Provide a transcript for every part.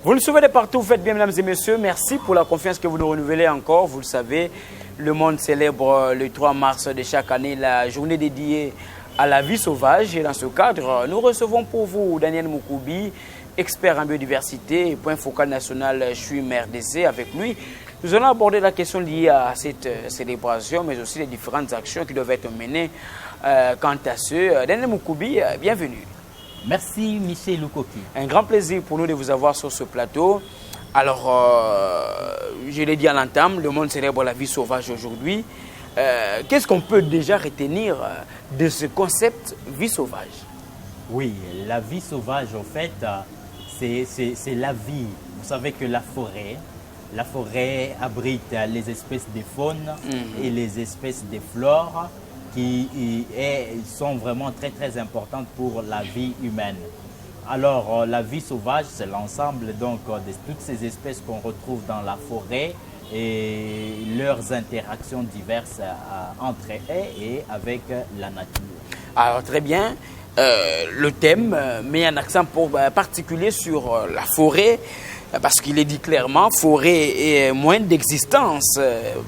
Vous le savez de partout, vous faites bien, mesdames et messieurs. Merci pour la confiance que vous nous renouvelez encore. Vous le savez, le monde célèbre le 3 mars de chaque année la journée dédiée à la vie sauvage. Et dans ce cadre, nous recevons pour vous Daniel Moukoubi, expert en biodiversité et point focal national CHUIM RDC. Avec lui, nous allons aborder la question liée à cette célébration, mais aussi les différentes actions qui doivent être menées quant à ce. Daniel Moukoubi, bienvenue. Merci Michel Lukoki. Un grand plaisir pour nous de vous avoir sur ce plateau. Alors, je l'ai dit à l'entame, le monde célèbre la vie sauvage aujourd'hui. Qu'est-ce qu'on peut déjà retenir de ce concept vie sauvage? Oui, la vie sauvage, en fait, c'est la vie. Vous savez que la forêt abrite les espèces de faune et les espèces de flore qui sont vraiment très très importantes pour la vie humaine. Alors la vie sauvage, c'est l'ensemble donc de toutes ces espèces qu'on retrouve dans la forêt et leurs interactions diverses entre elles et avec la nature. Alors très bien, le thème met un accent particulier sur la forêt, parce qu'il est dit clairement, forêt et moyen d'existence,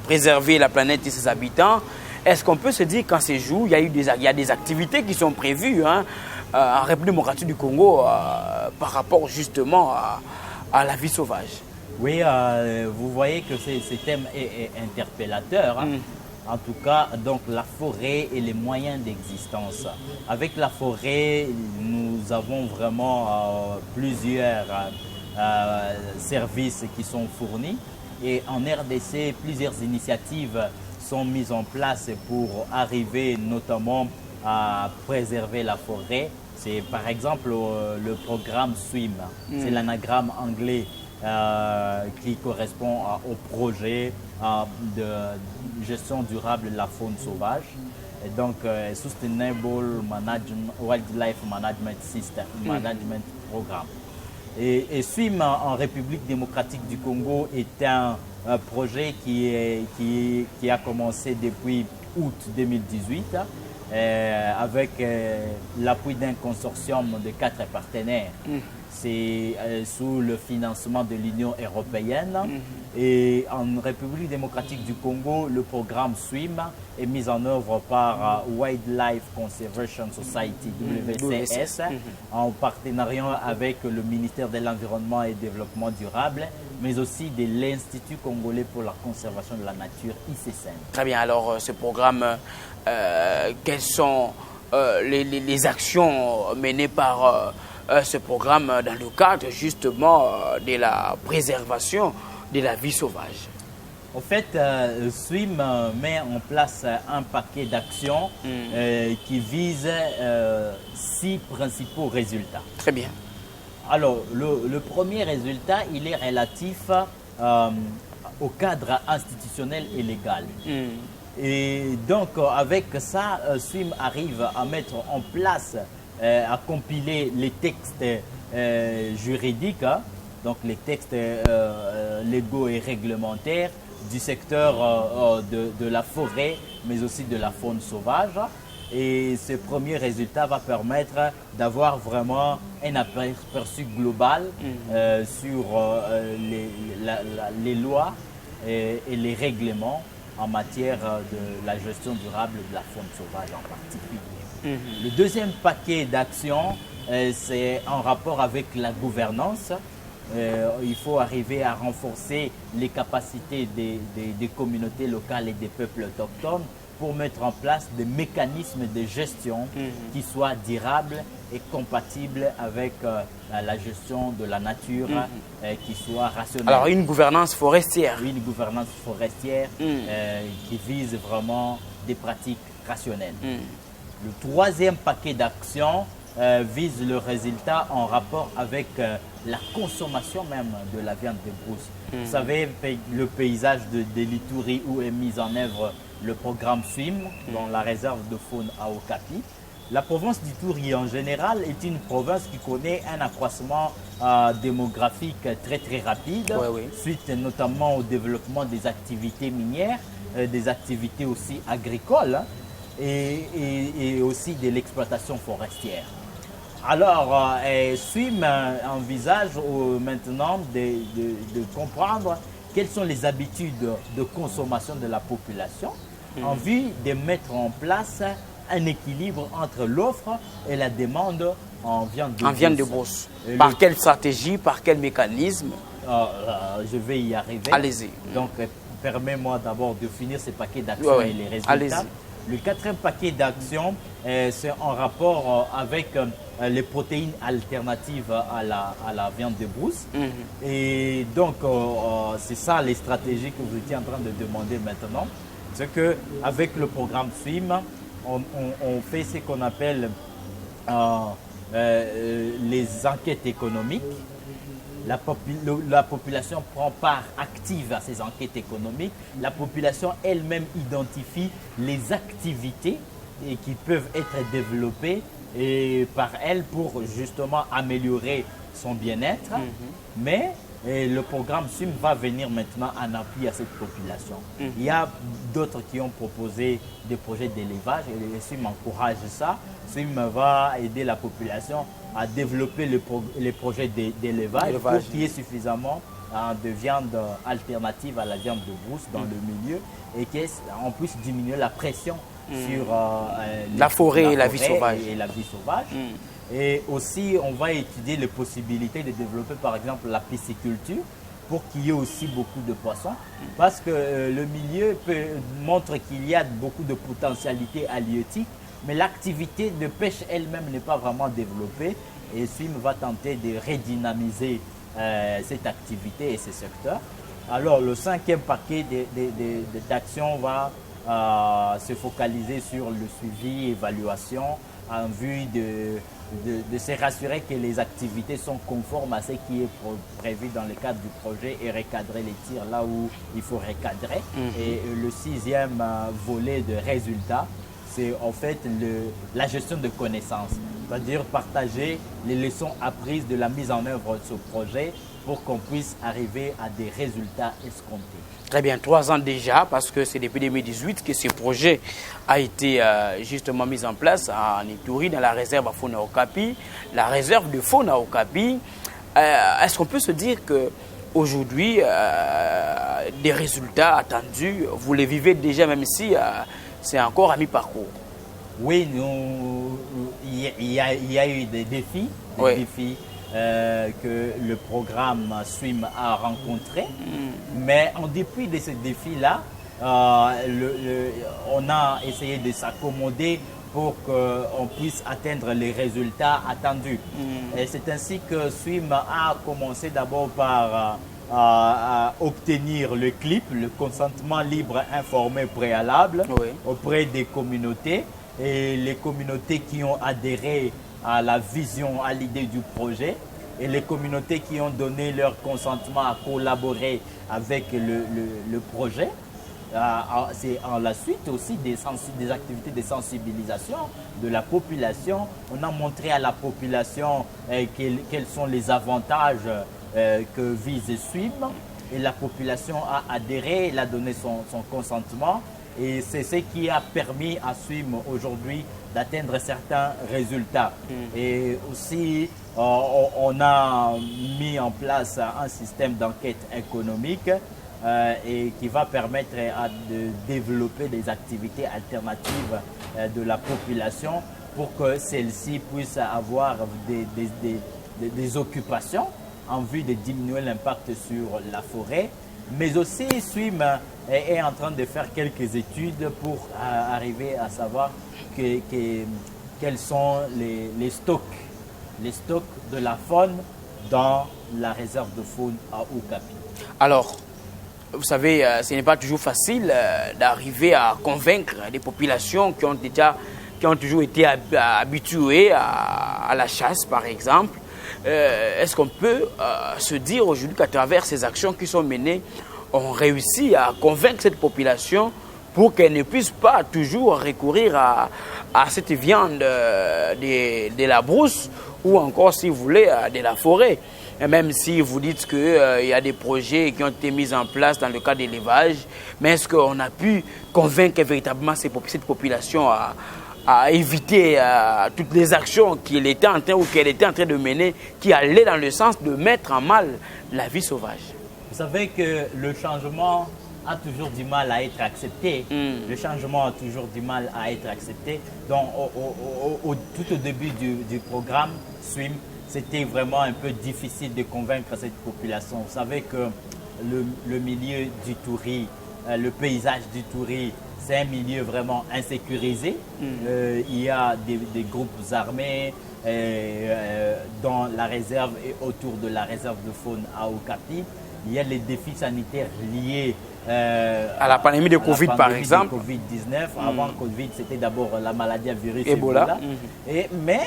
préserver la planète et ses habitants. Est-ce qu'on peut se dire qu'en ces jours, il y a des activités qui sont prévues en République démocratique du Congo par rapport justement à la vie sauvage? Oui, vous voyez que ce thème est interpellateur. En tout cas, donc la forêt et les moyens d'existence. Avec la forêt, nous avons vraiment plusieurs services qui sont fournis. Et en RDC, plusieurs initiatives sont mises en place pour arriver notamment à préserver la forêt. C'est par exemple le programme SWIM, c'est l'anagramme anglais qui correspond au projet de gestion durable de la faune sauvage. Et donc, Sustainable Wildlife Management System, Management Programme. Et SWIM en République démocratique du Congo est un projet qui a commencé depuis août 2018 avec l'appui d'un consortium de 4 partenaires. C'est sous le financement de l'Union européenne. Et en République démocratique du Congo, le programme SWIM est mis en œuvre par Wildlife Conservation Society, WCS, en partenariat avec le ministère de l'Environnement et du Développement durable, mais aussi de l'Institut congolais pour la conservation de la nature, ICCN. Très bien, alors ce programme, quelles sont les actions menées par ce programme dans le cadre justement de la préservation de la vie sauvage? En fait, SWIM met en place un paquet d'actions qui visent 6 principaux résultats. Très bien. Alors, le premier résultat, il est relatif au cadre institutionnel et légal. Et donc, avec ça, SWIM arrive à mettre en place, à compiler les textes juridiques, donc les textes légaux et réglementaires du secteur de la forêt, mais aussi de la faune sauvage. Et ce premier résultat va permettre d'avoir vraiment un aperçu global sur les lois et les règlements en matière de la gestion durable de la faune sauvage en particulier. Le deuxième paquet d'actions, c'est en rapport avec la gouvernance. Il faut arriver à renforcer les capacités des communautés locales et des peuples autochtones pour mettre en place des mécanismes de gestion qui soient durables et compatibles avec la gestion de la nature, qui soit rationnelle. Alors une gouvernance forestière. Oui, une gouvernance forestière qui vise vraiment des pratiques rationnelles. Le troisième paquet d'actions vise le résultat en rapport avec la consommation même de la viande de brousse. Vous savez, le paysage de l'Ituri où est mis en œuvre le programme SWIM dans la réserve de faune à Okapi. La province d'Ituri en général est une province qui connaît un accroissement démographique très très rapide, suite notamment au développement des activités minières, des activités aussi agricoles et aussi de l'exploitation forestière. Alors, SWIM envisage maintenant de comprendre quelles sont les habitudes de consommation de la population en vue de mettre en place un équilibre entre l'offre et la demande en viande de brousse. Par quelle stratégie, par quel mécanisme? Je vais y arriver. Allez-y. Donc, permets-moi d'abord de finir ces paquets d'actions et les résultats. Le quatrième paquet d'actions, c'est en rapport avec les protéines alternatives à la viande de brousse. Et donc, c'est ça les stratégies que vous étiez en train de demander maintenant. C'est qu'avec le programme SWIM, on fait ce qu'on appelle les enquêtes économiques. La population prend part active à ces enquêtes économiques. La population elle-même identifie les activités qui peuvent être développées par elle pour justement améliorer son bien-être. Mais le programme SWIM va venir maintenant en appui à cette population. Il y a d'autres qui ont proposé des projets d'élevage et SWIM encourage ça. SWIM va aider la population à développer les projets d'élevage pour qu'il y ait suffisamment de viande alternative à la viande de brousse dans le milieu et qu'on puisse diminuer la pression sur la forêt et la vie sauvage. Et aussi, on va étudier les possibilités de développer par exemple la pisciculture pour qu'il y ait aussi beaucoup de poissons parce que le milieu montre qu'il y a beaucoup de potentialités halieutiques. Mais l'activité de pêche elle-même n'est pas vraiment développée et SWIM va tenter de redynamiser cette activité et ce secteur. Alors, le cinquième paquet d'actions va se focaliser sur le suivi et évaluation en vue de se rassurer que les activités sont conformes à ce qui est prévu dans le cadre du projet et recadrer les tirs là où il faut recadrer. Et le sixième volet de résultats, c'est en fait la gestion de connaissances, c'est-à-dire partager les leçons apprises de la mise en œuvre de ce projet pour qu'on puisse arriver à des résultats escomptés. Très bien, 3 ans déjà, parce que c'est depuis 2018 que ce projet a été justement mis en place en Ituri, dans la réserve à faune à Okapi, la réserve de faune à Okapi. Est-ce qu'on peut se dire qu'aujourd'hui, des résultats attendus, vous les vivez déjà, même si c'est encore à mi-parcours? Oui, il y a eu des défis, que le programme SWIM a rencontrés. Mais en dépit de ces défis-là, on a essayé de s'accommoder pour qu'on puisse atteindre les résultats attendus. Et c'est ainsi que SWIM a commencé d'abord par obtenir le CLIP, le consentement libre informé préalable, auprès des communautés. Et les communautés qui ont adhéré à la vision, à l'idée du projet, et les communautés qui ont donné leur consentement à collaborer avec le projet. C'est en la suite aussi des activités de sensibilisation de la population. On a montré à la population quels sont les avantages que vise SWIM, et la population a adhéré, elle a donné son consentement. Et c'est ce qui a permis à SWIM aujourd'hui d'atteindre certains résultats. Et aussi, on a mis en place un système d'enquête économique et qui va permettre de développer des activités alternatives de la population pour que celle-ci puisse avoir des occupations en vue de diminuer l'impact sur la forêt. Mais aussi, SWIM est en train de faire quelques études pour arriver à savoir quels sont les stocks de la faune dans la réserve de faune à Okapi. Alors, vous savez, ce n'est pas toujours facile d'arriver à convaincre des populations qui ont toujours été habituées à la chasse, par exemple. Est-ce qu'on peut se dire aujourd'hui qu'à travers ces actions qui sont menées, on réussit à convaincre cette population pour qu'elle ne puisse pas toujours recourir à cette viande de la brousse ou encore, si vous voulez, de la forêt? Et même si vous dites qu'il y a des projets qui ont été mis en place dans le cadre d'élevage, mais est-ce qu'on a pu convaincre véritablement cette population à éviter toutes les actions qu'il était en train ou qu'elle était en train de mener qui allaient dans le sens de mettre en mal la vie sauvage. Vous savez que le changement a toujours du mal à être accepté. Le changement a toujours du mal à être accepté. Donc, tout au début du programme SWIM, c'était vraiment un peu difficile de convaincre cette population. Vous savez que le milieu du Touri, le paysage du Touri, c'est un milieu vraiment insécurisé. Il y a des groupes armés dans la réserve et autour de la réserve de faune à Okapi. Il y a les défis sanitaires liés à la pandémie de Covid, par exemple. Covid-19. Avant Covid, c'était d'abord la maladie à virus Ebola. Mais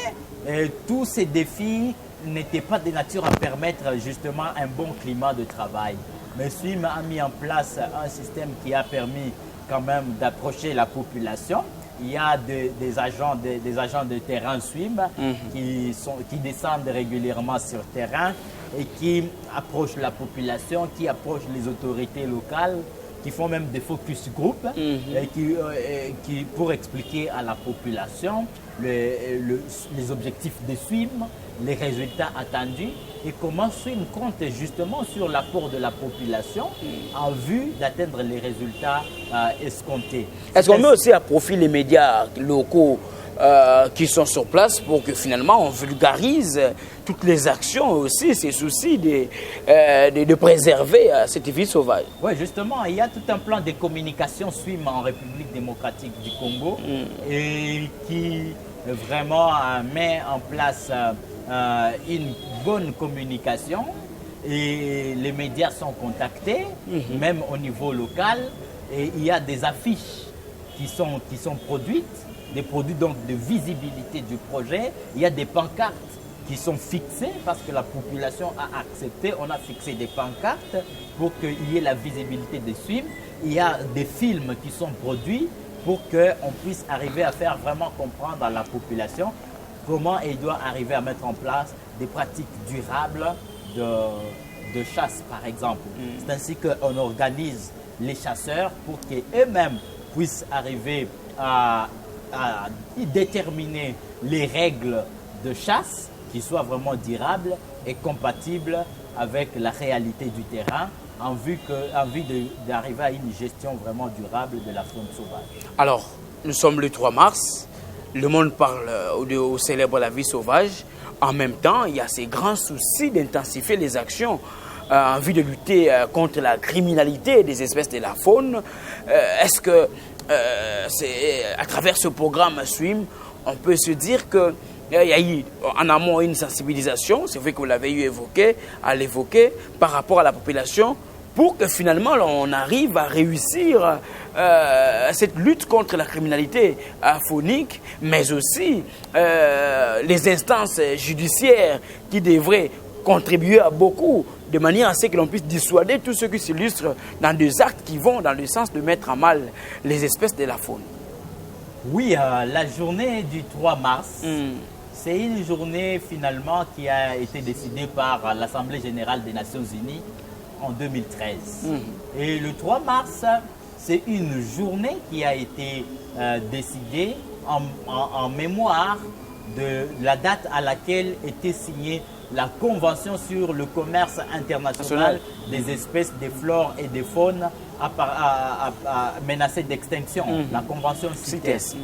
tous ces défis n'étaient pas de nature à permettre justement un bon climat de travail. Mais SWIM a mis en place un système qui a permis quand même d'approcher la population. Il y a des agents de terrain SWIM qui descendent régulièrement sur terrain et qui approchent la population, qui approchent les autorités locales, qui font même des focus group et pour expliquer à la population les objectifs de SWIM, les résultats attendus et comment SWIM compte justement sur l'apport de la population en vue d'atteindre les résultats escomptés. Est-ce qu'on met aussi à profit les médias locaux qui sont sur place pour que finalement on vulgarise toutes les actions aussi, ces soucis de préserver cette vie sauvage? Oui, justement, il y a tout un plan de communication SWIM en République démocratique du Congo et qui vraiment met en place une bonne communication et les médias sont contactés, même au niveau local, et il y a des affiches qui sont produites, des produits donc de visibilité du projet. Il y a des pancartes qui sont fixées parce que la population a accepté. On a fixé des pancartes pour qu'il y ait la visibilité des SWIM. Il y a des films qui sont produits pour qu'on puisse arriver à faire vraiment comprendre à la population comment elle doit arriver à mettre en place des pratiques durables de chasse, par exemple. C'est ainsi qu'on organise les chasseurs pour qu'eux-mêmes puissent arriver à déterminer les règles de chasse qui soient vraiment durables et compatibles avec la réalité du terrain en vue d'arriver à une gestion vraiment durable de la faune sauvage. Alors, nous sommes le 3 mars, le monde parle ou célèbre la vie sauvage. En même temps, il y a ces grands soucis d'intensifier les actions en vue de lutter contre la criminalité des espèces de la faune. Est-ce que à travers ce programme SWIM, on peut se dire que il y a eu en amont une sensibilisation, c'est vrai que vous l'avez évoqué, par rapport à la population, pour que finalement on arrive à réussir cette lutte contre la criminalité faunique, mais aussi les instances judiciaires qui devraient contribuer à beaucoup, de manière à ce que l'on puisse dissuader tous ceux qui s'illustrent dans des actes qui vont dans le sens de mettre en mal les espèces de la faune. Oui, la journée du 3 mars, c'est une journée finalement qui a été décidée par l'Assemblée générale des Nations Unies en 2013. Et le 3 mars, c'est une journée qui a été décidée en mémoire de la date à laquelle était signée la Convention sur le commerce international des espèces de flore et de faune menacées d'extinction, la Convention CITES.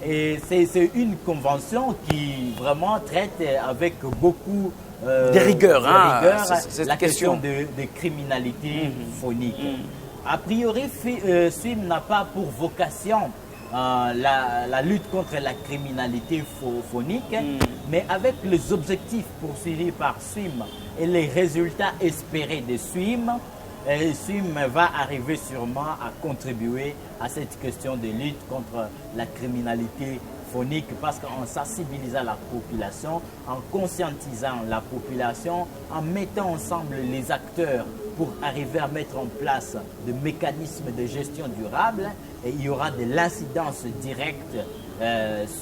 Et c'est une convention qui vraiment traite avec beaucoup de rigueur, la question de criminalité faunique. A priori, SWIM n'a pas pour vocation la lutte contre la criminalité faunique, mais avec les objectifs poursuivis par SWIM et les résultats espérés de SWIM, SWIM va arriver sûrement à contribuer à cette question de lutte contre la criminalité faunique parce qu'en sensibilisant la population, en conscientisant la population, en mettant ensemble les acteurs pour arriver à mettre en place des mécanismes de gestion durable, et il y aura de l'incidence directe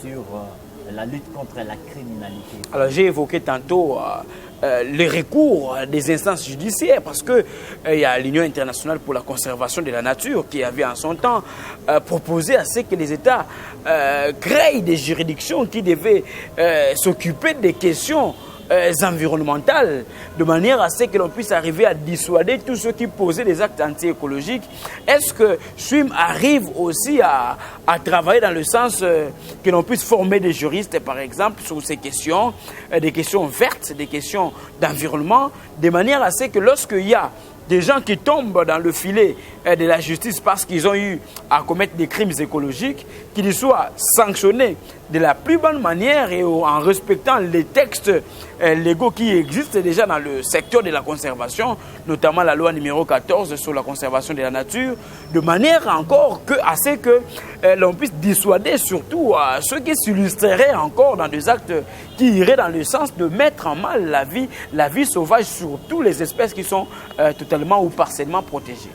sur la lutte contre la criminalité. Alors j'ai évoqué tantôt le recours des instances judiciaires parce que il y a l'Union internationale pour la conservation de la nature qui avait en son temps proposé à ce que les États créent des juridictions qui devaient s'occuper des questions environnementales, de manière à ce que l'on puisse arriver à dissuader tous ceux qui posaient des actes anti-écologiques. Est-ce que SWIM arrive aussi à travailler dans le sens que l'on puisse former des juristes, par exemple, sur ces questions, des questions vertes, des questions d'environnement, de manière à ce que lorsqu'il y a des gens qui tombent dans le filet de la justice parce qu'ils ont eu à commettre des crimes écologiques, qu'ils soient sanctionnés de la plus bonne manière et en respectant les textes légaux qui existent déjà dans le secteur de la conservation, notamment la loi numéro 14 sur la conservation de la nature, de manière encore à ce que l'on puisse dissuader surtout ceux qui s'illustreraient encore dans des actes qui iraient dans le sens de mettre en mal la vie sauvage sur toutes les espèces qui sont totalement ou partiellement protégées.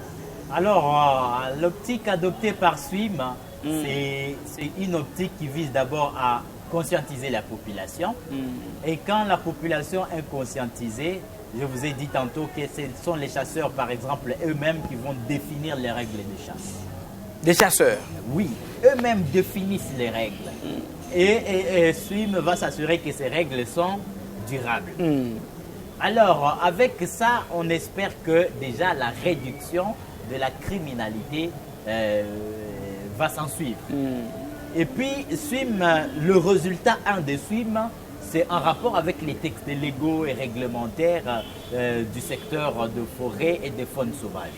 Alors, l'optique adoptée par SWIM, c'est une optique qui vise d'abord à conscientiser la population. Et quand la population est conscientisée, je vous ai dit tantôt que ce sont les chasseurs, par exemple, eux-mêmes qui vont définir les règles de chasse. Des chasseurs? Oui, eux-mêmes définissent les règles. Et SWIM va s'assurer que ces règles sont durables. Alors, avec ça, on espère que déjà la réduction de la criminalité va s'en suivre. Et puis, SWIM, le résultat 1 de SWIM, c'est en rapport avec les textes légaux et réglementaires du secteur de forêt et de faune sauvage.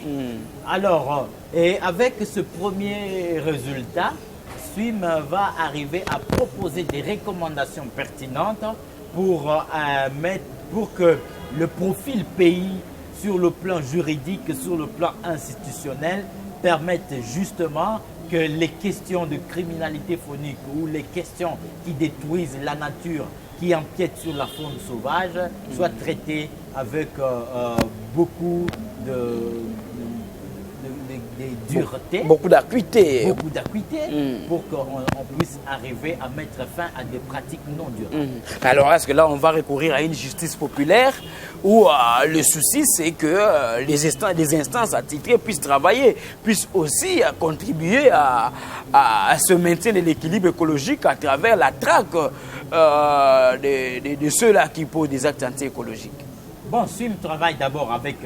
Alors, et avec ce premier résultat, SWIM va arriver à proposer des recommandations pertinentes pour que le profil pays sur le plan juridique, sur le plan institutionnel, permette justement que les questions de criminalité faunique ou les questions qui détruisent la nature, qui empiètent sur la faune sauvage, soient traitées avec beaucoup de dureté. Beaucoup d'acuité. Beaucoup d'acuité pour qu'on puisse arriver à mettre fin à des pratiques non durables. Alors, est-ce que là, on va recourir à une justice populaire où le souci, c'est que les instances attitrées puissent travailler, puissent aussi contribuer à ce maintien de l'équilibre écologique à travers la traque de ceux-là qui posent des actes anti-écologiques? Bon, SWIM travaille d'abord avec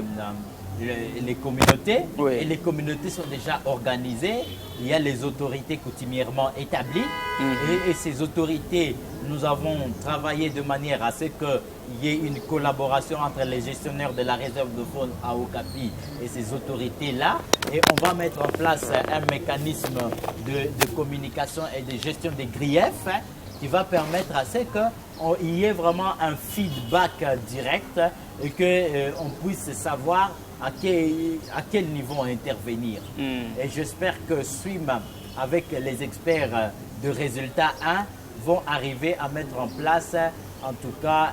les communautés, oui. Et les communautés sont déjà organisées. Il y a les autorités coutumièrement établies et ces autorités, nous avons travaillé de manière à ce qu'il y ait une collaboration entre les gestionnaires de la réserve de faune à Okapi et ces autorités-là, et on va mettre en place un mécanisme de communication et de gestion des griefs qui va permettre à ce qu'il y ait vraiment un feedback direct et qu'on puisse savoir à quel niveau intervenir. Et j'espère que SWIM, avec les experts de résultat 1, vont arriver à mettre en place, en tout cas,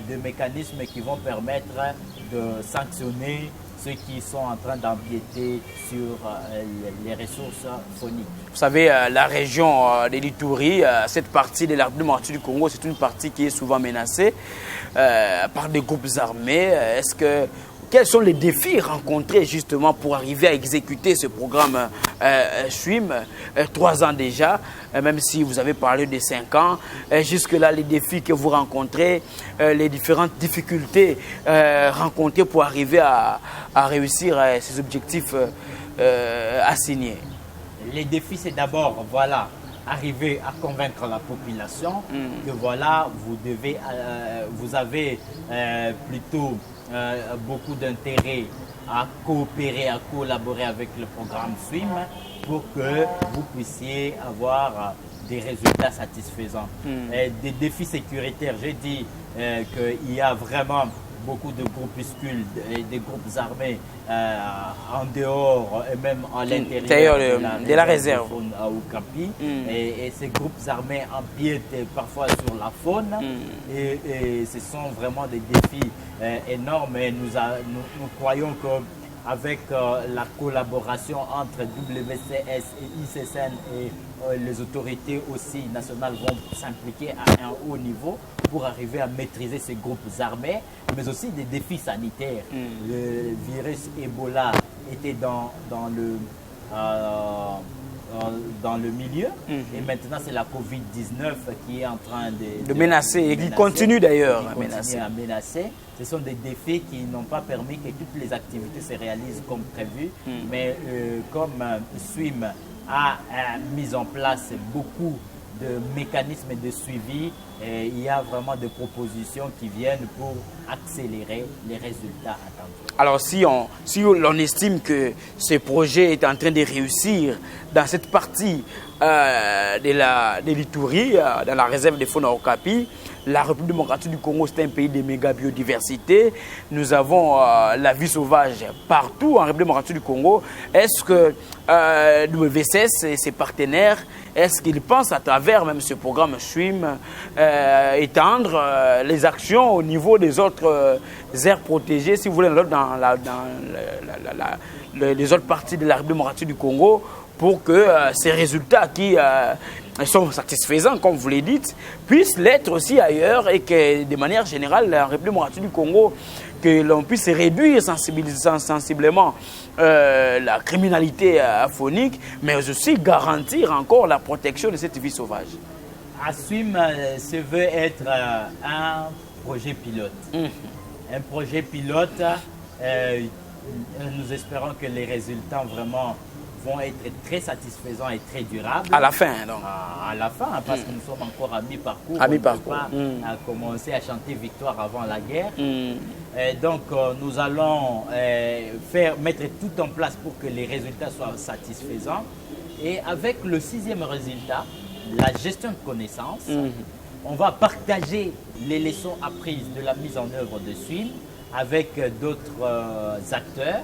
des mécanismes qui vont permettre de sanctionner ceux qui sont en train d'empiéter sur les ressources fauniques. Vous savez, la région de l'Ituri, cette partie de l'arc de mortier du Congo, c'est une partie qui est souvent menacée par des groupes armés. Quels sont les défis rencontrés justement pour arriver à exécuter ce programme SWIM 3 ans déjà, même si vous avez parlé de 5 ans. Jusque-là, les défis que vous rencontrez, les différentes difficultés rencontrées pour arriver à réussir ces objectifs assignés. Les défis, c'est d'abord, voilà, arriver à convaincre la population que voilà, vous avez plutôt beaucoup d'intérêt à coopérer, à collaborer avec le programme SWIM pour que vous puissiez avoir des résultats satisfaisants. Des défis sécuritaires, j'ai dit qu'il y a vraiment beaucoup de groupuscules et des groupes armés en dehors et même à l'intérieur de la réserve à Okapi. Et ces groupes armés empiètent parfois sur la faune et ce sont vraiment des défis énormes et nous croyons que avec la collaboration entre WCS et ICSN et les autorités aussi nationales vont s'impliquer à un haut niveau pour arriver à maîtriser ces groupes armés, mais aussi des défis sanitaires. Le virus Ebola était dans le milieu et maintenant c'est la Covid-19 qui est en train de menacer et qui continue d'ailleurs à menacer. Ce sont des défis qui n'ont pas permis que toutes les activités se réalisent comme prévu, mais comme SWIM a mis en place beaucoup de mécanismes de suivi, il y a vraiment des propositions qui viennent pour accélérer les résultats attendus. Alors si l'on estime que ce projet est en train de réussir dans cette partie de l'Ituri, dans la réserve de faune à Okapi, la République démocratique du Congo, c'est un pays de méga biodiversité. Nous avons la vie sauvage partout en République démocratique du Congo. Est-ce que WCS et ses partenaires, est-ce qu'ils pensent à travers même ce programme SWIM étendre les actions au niveau des autres aires protégées, si vous voulez, dans les autres parties de la République démocratique du Congo, pour que ces résultats qui sont satisfaisants, comme vous l'avez dit, puissent l'être aussi ailleurs et que de manière générale, la République démocratique du Congo, que l'on puisse réduire sensiblement la criminalité faunique, mais aussi garantir encore la protection de cette vie sauvage. ASWIM se veut être un projet pilote. Un projet pilote, nous espérons que les résultats vraiment vont être très satisfaisants et très durables. À la fin, donc. À la fin, parce que nous sommes encore à mi-parcours. À mi-parcours. On ne peut pas commencer à chanter victoire avant la guerre. Donc, nous allons mettre tout en place pour que les résultats soient satisfaisants. Et avec le 6e résultat, la gestion de connaissances, on va partager les leçons apprises de la mise en œuvre de SWIM avec d'autres acteurs.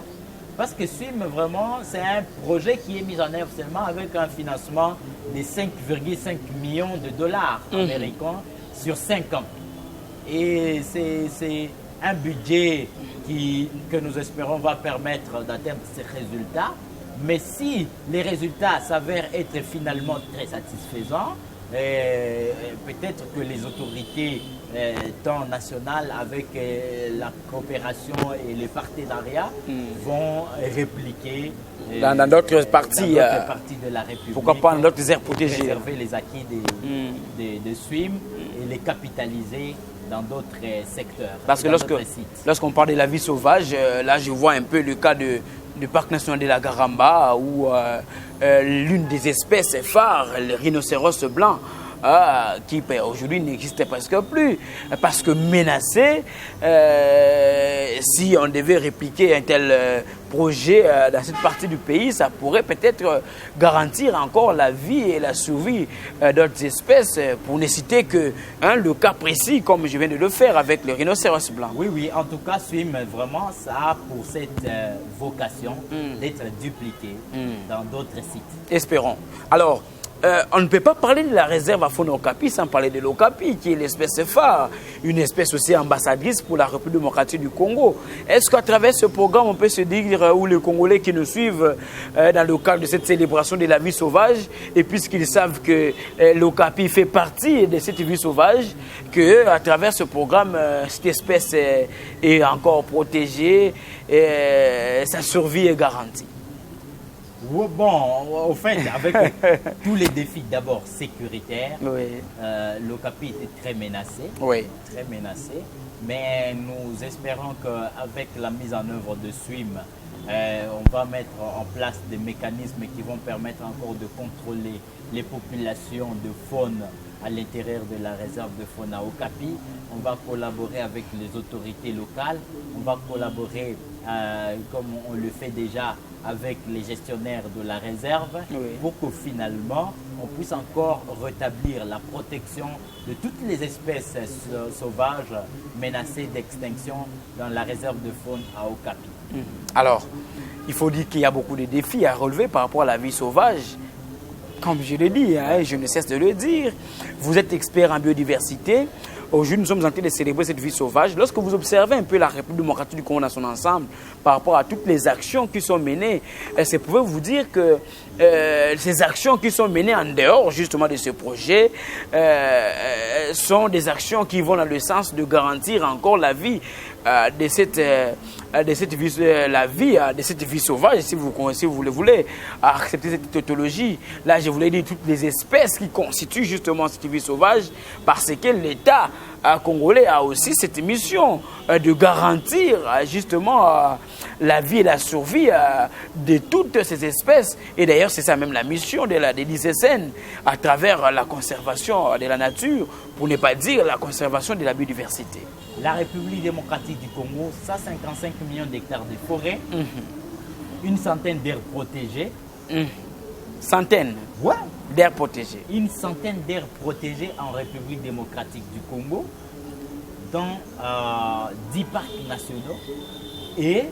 Parce que SWIM, vraiment, c'est un projet qui est mis en œuvre seulement avec un financement de 5,5 millions de dollars américains sur 5 ans. Et c'est un budget que nous espérons va permettre d'atteindre ces résultats. Mais si les résultats s'avèrent être finalement très satisfaisants, peut-être que les autorités tant nationales avec la coopération et les partenariats vont répliquer dans d'autres parties, de la République. Pourquoi pas dans d'autres aires protégées. Préserver les acquis de SWIM et les capitaliser dans d'autres secteurs. Parce que lorsqu'on parle de la vie sauvage, là je vois un peu le cas du parc national de la Garamba où l'une des espèces phares, le rhinocéros blanc, qui aujourd'hui n'existe presque plus, parce que menacé, si on devait répliquer un tel projet dans cette partie du pays, ça pourrait peut-être garantir encore la vie et la survie d'autres espèces, pour ne citer que le cas précis, comme je viens de le faire avec le rhinocéros blanc. Oui, en tout cas, SWIM, vraiment, ça a pour cette vocation d'être dupliqué dans d'autres sites. Espérons. Alors, on ne peut pas parler de la réserve à faune Okapi sans parler de l'Okapi, qui est l'espèce phare, une espèce aussi ambassadrice pour la République démocratique du Congo. Est-ce qu'à travers ce programme, on peut se dire, ou les Congolais qui nous suivent dans le cadre de cette célébration de la vie sauvage, et puisqu'ils savent que l'Okapi fait partie de cette vie sauvage, qu'à travers ce programme, cette espèce est encore protégée et sa survie est garantie? Bon, au fait, avec tous les défis d'abord sécuritaires, l'Okapi était très menacé, mais nous espérons qu'avec la mise en œuvre de SWIM, on va mettre en place des mécanismes qui vont permettre encore de contrôler les populations de faune à l'intérieur de la réserve de faune à Okapi. On va collaborer avec les autorités locales, on va collaborer comme on le fait déjà avec les gestionnaires de la réserve pour que finalement on puisse encore rétablir la protection de toutes les espèces sauvages menacées d'extinction dans la réserve de faune à Okapi. Alors, il faut dire qu'il y a beaucoup de défis à relever par rapport à la vie sauvage. Comme je l'ai dit, je ne cesse de le dire, vous êtes expert en biodiversité, aujourd'hui, nous sommes en train de célébrer cette vie sauvage. Lorsque vous observez un peu la République démocratique du Congo dans son ensemble, par rapport à toutes les actions qui sont menées, c'est pour vous dire que ces actions qui sont menées en dehors justement de ce projet sont des actions qui vont dans le sens de garantir encore la vie de cette vie sauvage, si vous le voulez, accepter cette tautologie. Là, je voulais dire toutes les espèces qui constituent justement cette vie sauvage, parce que l'État congolais a aussi cette mission de garantir justement la vie et la survie de toutes ces espèces. Et d'ailleurs, c'est ça même la mission de l'ICCN à travers la conservation de la nature, pour ne pas dire la conservation de la biodiversité. La République démocratique du Congo, 155 millions d'hectares de forêt, une centaine d'aires protégées. Centaines d'aires protégées. Une centaine d'aires protégées en République démocratique du Congo, dans 10 parcs nationaux. Et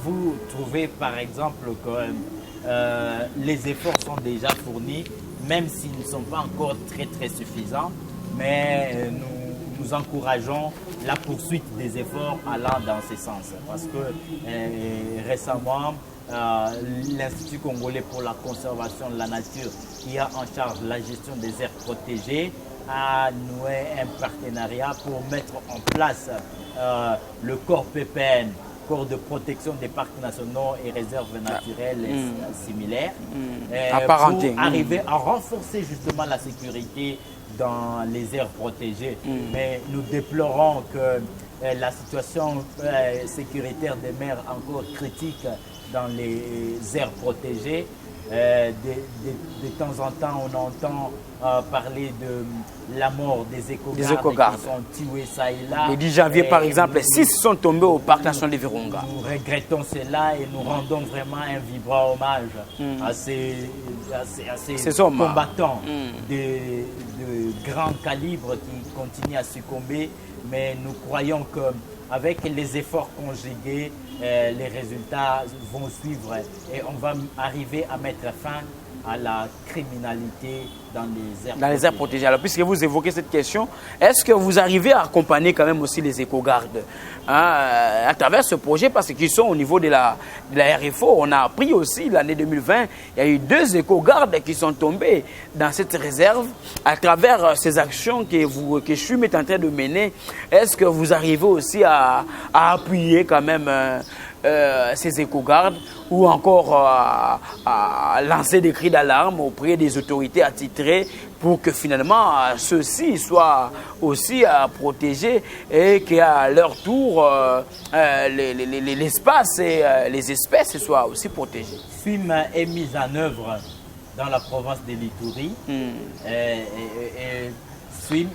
vous trouvez par exemple que les efforts sont déjà fournis, même s'ils ne sont pas encore très suffisants, mais nous encourageons la poursuite des efforts allant dans ce sens. Parce que récemment, l'Institut congolais pour la conservation de la nature, qui a en charge la gestion des aires protégées, a noué un partenariat pour mettre en place le corps PPN, corps de protection des parcs nationaux et réserves naturelles similaires, pour arriver à renforcer justement la sécurité dans les aires protégées. Mais nous déplorons que la situation sécuritaire demeure encore critique dans les aires protégées. De temps en temps, on entend parler de la mort des éco-gardes qui sont tués ça et là. Le 10 janvier, par exemple, 6 sont tombés au parc national de Virunga. Nous regrettons cela et nous rendons vraiment un vibrant hommage à ces combattants de grand calibre qui continuent à succomber. Mais nous croyons qu'avec les efforts conjugués, les résultats vont suivre et on va arriver à mettre fin à la criminalité dans les aires protégées. Alors, puisque vous évoquez cette question, est-ce que vous arrivez à accompagner quand même aussi les éco-gardes à travers ce projet, parce qu'ils sont au niveau de la RFO? On a appris aussi l'année 2020, il y a eu 2 éco-gardes qui sont tombés dans cette réserve à travers ces actions que SHUM est en train de mener. Est-ce que vous arrivez aussi à appuyer quand même ces éco-gardes, ou encore à lancer des cris d'alarme auprès des autorités attitrées pour que finalement ceux-ci soient aussi protégés et qu'à leur tour l'espace et les espèces soient aussi protégées? SWIM est mise en œuvre dans la province de l'Ituri. SWIM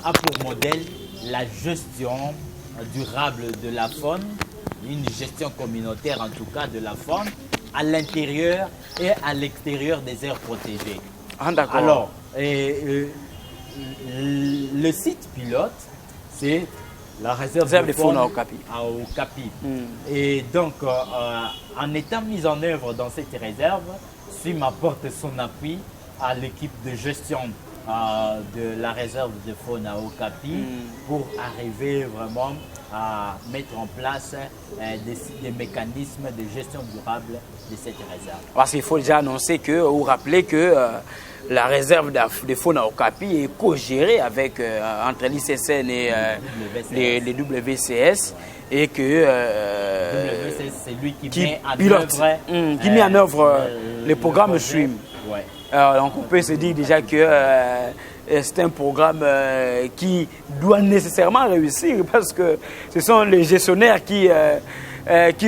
a pour modèle la gestion durable de la faune, une gestion communautaire en tout cas de la faune, à l'intérieur et à l'extérieur des aires protégées. Ah, d'accord. Alors, le site pilote, c'est la réserve de faune à Okapi. Et donc, en étant mise en œuvre dans cette réserve, SWIM apporte son appui à l'équipe de gestion de la réserve de faune à Okapi pour arriver vraiment à mettre en place des mécanismes de gestion durable de cette réserve. Parce qu'il faut déjà annoncer ou rappeler que la réserve de faune à Okapi est co-gérée avec, entre l'ICCN et les WCS, et que WCS, c'est lui qui met en œuvre le programme SWIM. Ouais. Donc on peut se dire déjà que c'est un programme qui doit nécessairement réussir, parce que ce sont les gestionnaires qui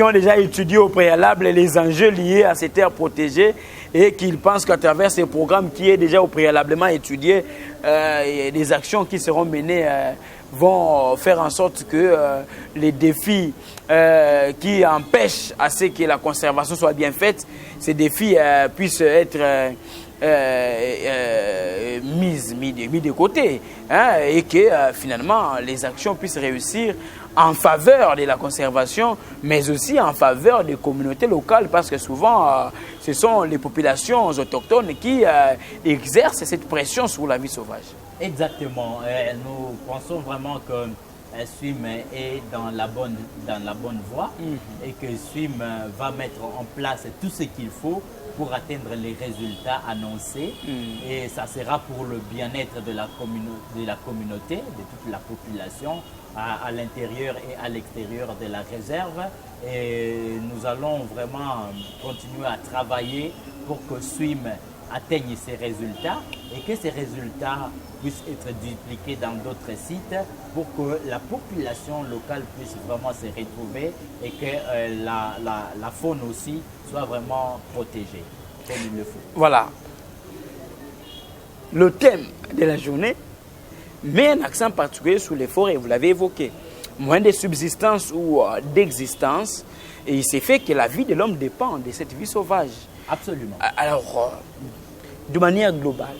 ont déjà étudié au préalable les enjeux liés à ces terres protégées, et qu'ils pensent qu'à travers ces programmes qui est déjà au préalablement étudié, des actions qui seront menées vont faire en sorte que les défis qui empêchent à ce que la conservation soit bien faite, ces défis puissent être mis de côté, et que finalement les actions puissent réussir en faveur de la conservation, mais aussi en faveur des communautés locales, parce que souvent ce sont les populations autochtones qui exercent cette pression sur la vie sauvage. Exactement. Nous pensons vraiment que SWIM est dans la bonne voie et que SWIM va mettre en place tout ce qu'il faut pour atteindre les résultats annoncés. Et ça sera pour le bien-être de la communauté, de toute la population, à l'intérieur et à l'extérieur de la réserve. Et nous allons vraiment continuer à travailler pour que SWIM atteigne ces résultats et que ces résultats puissent être dupliqués dans d'autres sites pour que la population locale puisse vraiment se retrouver et que la faune aussi soit vraiment protégée comme il le faut. Voilà. Le thème de la journée met un accent particulier sur les forêts, vous l'avez évoqué. Moyen de subsistance ou d'existence, et il s'est fait que la vie de l'homme dépend de cette vie sauvage. Absolument. Alors, de manière globale,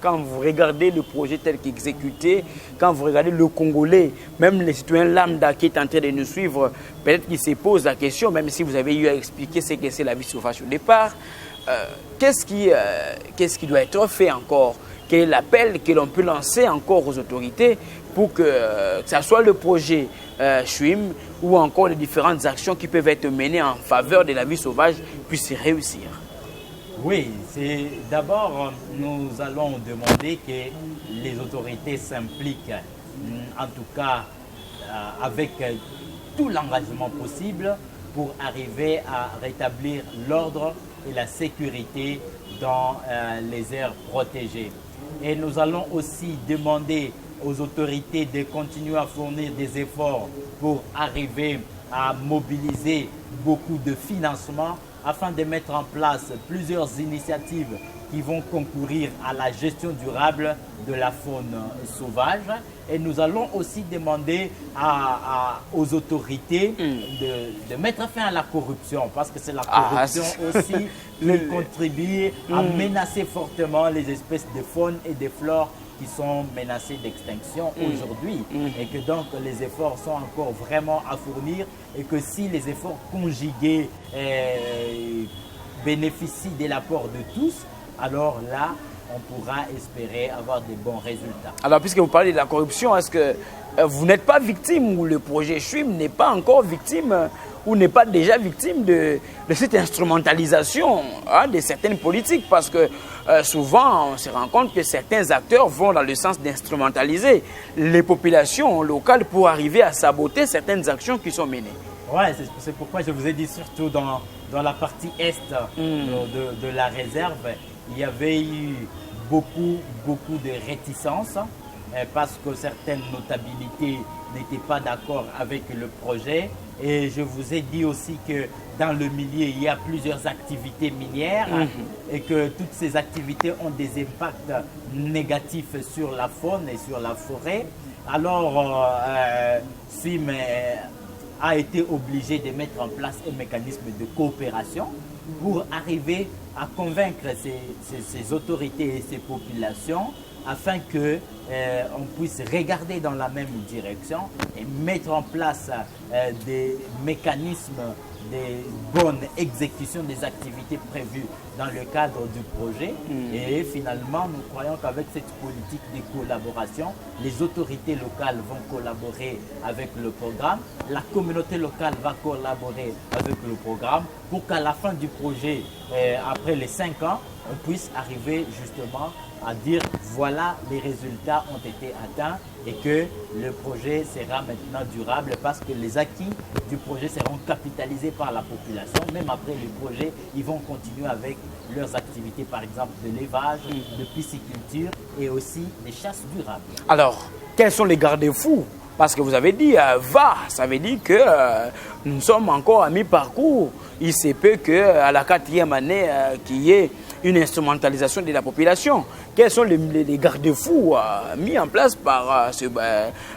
quand vous regardez le projet tel qu'exécuté, quand vous regardez le Congolais, même les citoyens lambda qui est en train de nous suivre, peut-être qu'ils se posent la question, même si vous avez eu à expliquer ce que c'est la vie sauvage au départ, qu'est-ce qui doit être fait encore? Quel est l'appel que l'on peut lancer encore aux autorités pour que ce soit le projet SWIM ou encore les différentes actions qui peuvent être menées en faveur de la vie sauvage puissent réussir? Oui, c'est d'abord, nous allons demander que les autorités s'impliquent, en tout cas avec tout l'engagement possible pour arriver à rétablir l'ordre et la sécurité dans les aires protégées. Et nous allons aussi demander aux autorités de continuer à fournir des efforts pour arriver à mobiliser beaucoup de financement afin de mettre en place plusieurs initiatives qui vont concourir à la gestion durable de la faune sauvage. Et nous allons aussi demander aux autorités de mettre fin à la corruption, parce que c'est la corruption aussi qui contribue à menacer fortement les espèces de faune et de flore qui sont menacées d'extinction aujourd'hui. Et que donc les efforts sont encore vraiment à fournir et que si les efforts conjugués bénéficient de l'apport de tous, alors là, on pourra espérer avoir des bons résultats. Alors, puisque vous parlez de la corruption, est-ce que vous n'êtes pas victime ou le projet SWIM n'est pas encore victime ou n'est pas déjà victime de cette instrumentalisation de certaines politiques? Parce que souvent, on se rend compte que certains acteurs vont dans le sens d'instrumentaliser les populations locales pour arriver à saboter certaines actions qui sont menées. Oui, c'est pourquoi je vous ai dit surtout dans la partie est de la réserve, il y avait eu beaucoup de réticences parce que certaines notabilités n'étaient pas d'accord avec le projet. Et je vous ai dit aussi que dans le milieu, il y a plusieurs activités minières et que toutes ces activités ont des impacts négatifs sur la faune et sur la forêt. Alors, SWIM a été obligé de mettre en place un mécanisme de coopération pour arriver à convaincre ces autorités et ces populations afin que on puisse regarder dans la même direction et mettre en place des mécanismes de bonne exécution des activités prévues dans le cadre du projet. Et finalement, nous croyons qu'avec cette politique de collaboration, les autorités locales vont collaborer avec le programme, la communauté locale va collaborer avec le programme pour qu'à la fin du projet, après les 5 ans, on puisse arriver justement à dire voilà, les résultats ont été atteints et que le projet sera maintenant durable parce que les acquis du projet seront capitalisés par la population. Même après le projet, ils vont continuer avec leurs activités, par exemple de l'élevage, de pisciculture et aussi des chasses durables. Alors, quels sont les garde-fous? Parce que vous avez dit ça veut dire que nous sommes encore à mi-parcours. Il se peut qu'à la 4e année, qu'il y ait une instrumentalisation de la population. Quels sont les garde-fous mis en place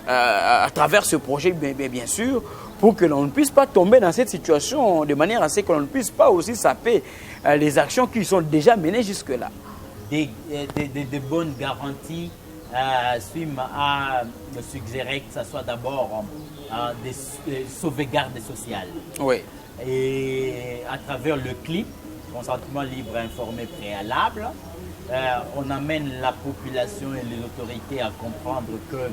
à travers ce projet, bien sûr, pour que l'on ne puisse pas tomber dans cette situation de manière à ce que l'on ne puisse pas aussi saper les actions qui sont déjà menées jusque-là? Des bonnes garanties. SWIM a suggéré que ce soit d'abord des sauvegardes sociales. Oui. Et à travers le CLIP, consentement libre informé préalable, on amène la population et les autorités à comprendre que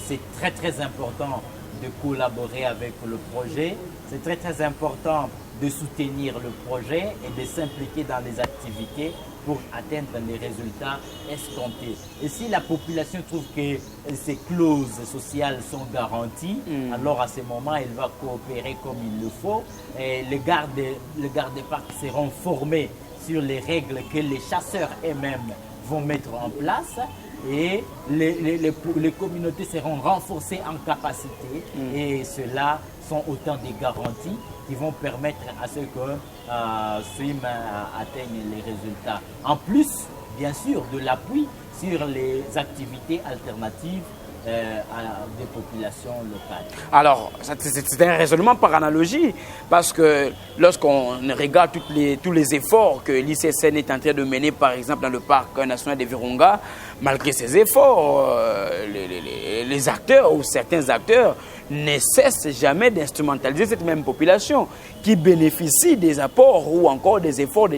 c'est très très important de collaborer avec le projet, c'est très très important de soutenir le projet et de s'impliquer dans les activités pour atteindre les résultats escomptés. Et si la population trouve que ces clauses sociales sont garanties, alors à ce moment, elle va coopérer comme il le faut. Et les gardes-parcs seront formés sur les règles que les chasseurs eux-mêmes vont mettre en place. Et les communautés seront renforcées en capacité et cela sont autant de garanties qui vont permettre à ce que SWIM atteigne les résultats. En plus, bien sûr, de l'appui sur les activités alternatives des populations locales. Alors, c'est un raisonnement par analogie, parce que lorsqu'on regarde tous les efforts que l'ICSN est en train de mener, par exemple dans le parc national de Virunga, malgré ces efforts, les acteurs ou certains acteurs ne cessent jamais d'instrumentaliser cette même population qui bénéficie des apports ou encore des efforts de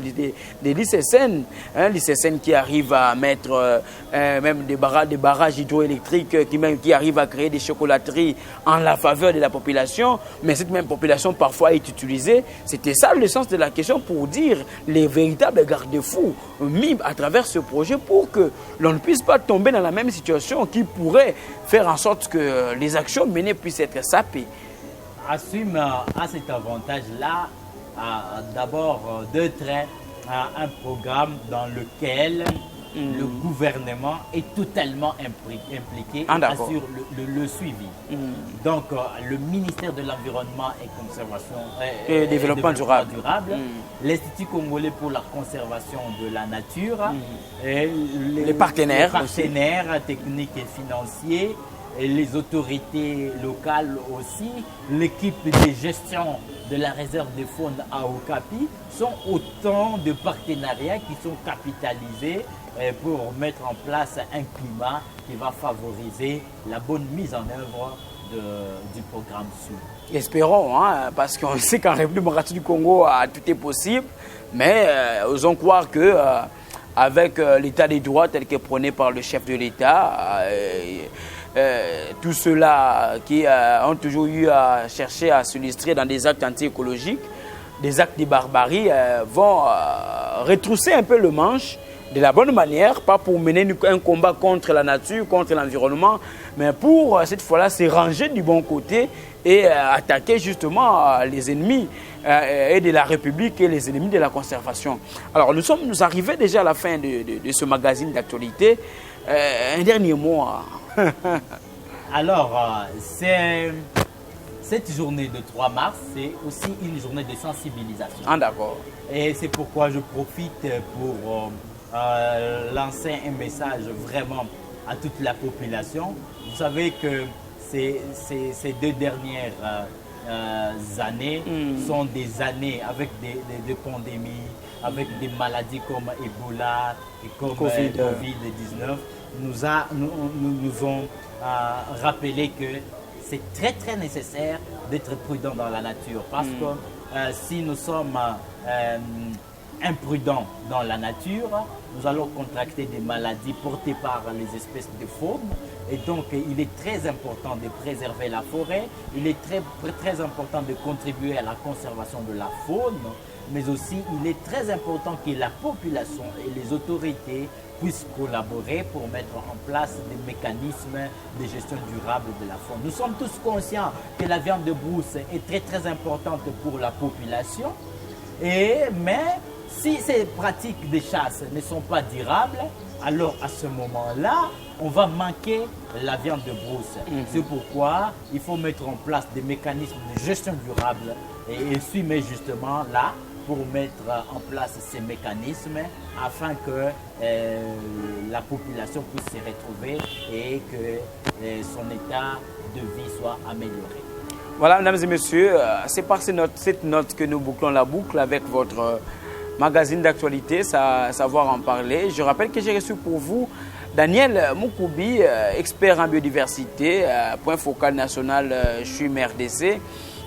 l'ICSN. L'ICSN qui arrive à mettre même des barrages hydroélectriques, qui arrive à créer des chocolateries en la faveur de la population, mais cette même population parfois est utilisée. C'était ça le sens de la question, pour dire les véritables garde-fous mis à travers ce projet pour que l'on ne puisse pas tomber dans la même situation qui pourrait faire en sorte que les actions menées puissent être sapées. Assume à cet avantage-là, d'abord d'être un programme dans lequel le gouvernement est totalement impliqué et assure le suivi. Donc, le ministère de l'Environnement et Conservation et Développement durable, l'Institut congolais pour la conservation de la nature, et les partenaires techniques et financiers, et les autorités locales aussi, l'équipe de gestion de la réserve de faune à Okapi, sont autant de partenariats qui sont capitalisés pour mettre en place un climat qui va favoriser la bonne mise en œuvre du programme SWIM. Espérons, parce qu'on sait qu'en République démocratique du Congo, tout est possible, mais osons croire que avec l'état des droits tel que prôné par le chef de l'État, tous ceux-là qui ont toujours eu à chercher à s'illustrer dans des actes anti-écologiques, des actes de barbarie, vont retrousser un peu le manche de la bonne manière, pas pour mener un combat contre la nature, contre l'environnement, mais pour cette fois-là se ranger du bon côté et attaquer justement les ennemis et de la République et les ennemis de la conservation. Alors nous sommes arrivés déjà à la fin de ce magazine d'actualité. Un dernier mot. Alors, cette journée de 3 mars, c'est aussi une journée de sensibilisation. Ah, d'accord. Et c'est pourquoi je profite pour lancer un message vraiment à toute la population. Vous savez que ces 2 dernières années sont des années avec des pandémies, avec des maladies comme Ebola et comme Covid-19. Nous ont rappelé que c'est très très nécessaire d'être prudent dans la nature, parce que si nous sommes imprudents dans la nature, nous allons contracter des maladies portées par les espèces de faune. Et donc, il est très important de préserver la forêt, il est très important de contribuer à la conservation de la faune, mais aussi il est très important que la population et les autorités puissent collaborer pour mettre en place des mécanismes de gestion durable de la faune. Nous sommes tous conscients que la viande de brousse est très très importante pour la population, mais si ces pratiques de chasse ne sont pas durables, alors à ce moment-là, on va manquer la viande de brousse. C'est pourquoi il faut mettre en place des mécanismes de gestion durable et SWIM est justement là pour mettre en place ces mécanismes afin que la population puisse se retrouver et que son état de vie soit amélioré. Voilà, mesdames et messieurs, c'est par cette note que nous bouclons la boucle avec votre magazine d'actualité, Savoir en parler. Je rappelle que j'ai reçu pour vous Daniel Moukoubi, expert en biodiversité, point focal national SWIM RDC.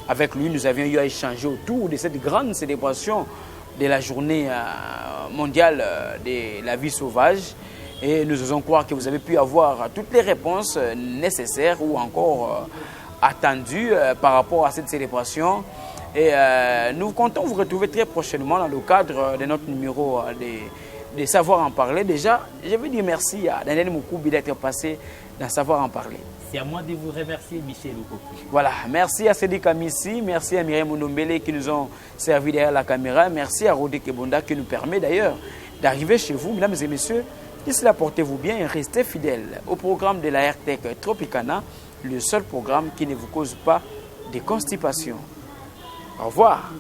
Avec lui, nous avions eu à échanger autour de cette grande célébration de la journée mondiale de la vie sauvage. Et nous osons croire que vous avez pu avoir toutes les réponses nécessaires ou encore attendues par rapport à cette célébration. Et nous comptons vous retrouver très prochainement dans le cadre de notre numéro de Savoir en parler. Déjà, je veux dire merci à Daniel Moukoubi d'être passé dans Savoir en parler. C'est à moi de vous remercier, Michel Okoki. Voilà, merci à Cédric Amissi, merci à Myriam Mondombele qui nous ont servi derrière la caméra, merci à Rodé Kebonda qui nous permet d'ailleurs d'arriver chez vous. Mesdames et messieurs, d'ici là, portez-vous bien et restez fidèles au programme de la RTEC Tropicana, le seul programme qui ne vous cause pas de constipation. Au revoir.